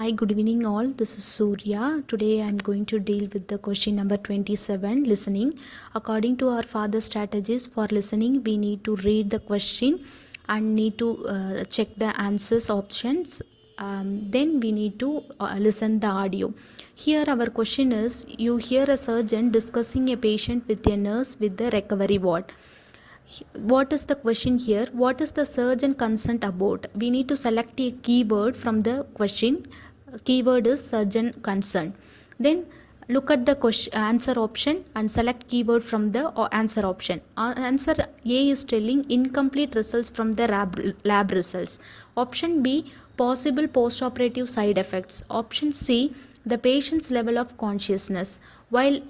Hi, good evening all. This is Surya. Today I am going to deal with the question number 27, listening. According to our father strategies for listening, we need to read the question and need to check the answers options. Then we need to listen the audio. Here our question is, you hear a surgeon discussing a patient with a nurse with the recovery ward. What is the question here? What is the surgeon consent about? We need to select a keyword from the question. Keyword is surgeon consent. Then look at the question, answer option and select keyword from the answer option. Answer A is telling incomplete results from the lab results. Option B, possible postoperative side effects. Option C, the patient's level of consciousness. While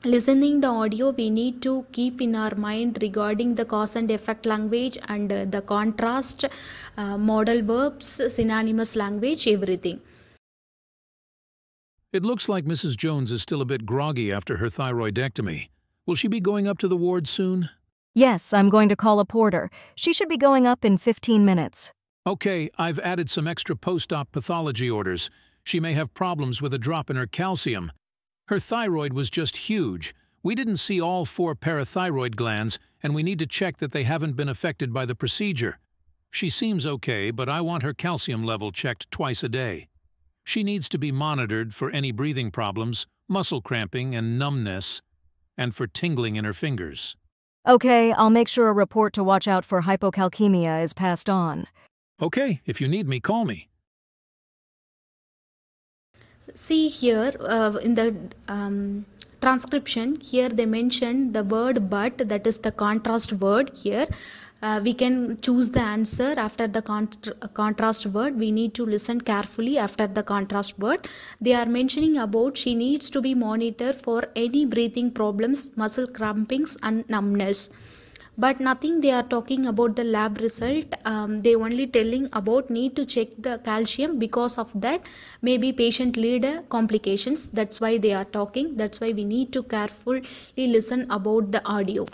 listening the audio, we need to keep in our mind regarding the cause and effect language and the contrast, modal verbs, synonymous language, everything. It looks like Mrs. Jones is still a bit groggy after her thyroidectomy. Will she be going up to the ward soon? Yes, I'm going to call a porter. She should be going up in 15 minutes. Okay, I've added some extra post-op pathology orders. She may have problems with a drop in her calcium. Her thyroid was just huge. We didn't see all 4 parathyroid glands, and we need to check that they haven't been affected by the procedure. She seems okay, but I want her calcium level checked twice a day. She needs to be monitored for any breathing problems, muscle cramping and numbness, and for tingling in her fingers. Okay, I'll make sure a report to watch out for hypocalcemia is passed on. Okay, if you need me, call me. See here in the transcription, here they mentioned the word but, that is the contrast word here. We can choose the answer after the contrast word. We need to listen carefully after the contrast word. They are mentioning about she needs to be monitored for any breathing problems, muscle crampings and numbness. But nothing they are talking about the lab result. They only telling about need to check the calcium, because of that maybe patient lead complications. That's why they are talking. That's why we need to carefully listen about the audio.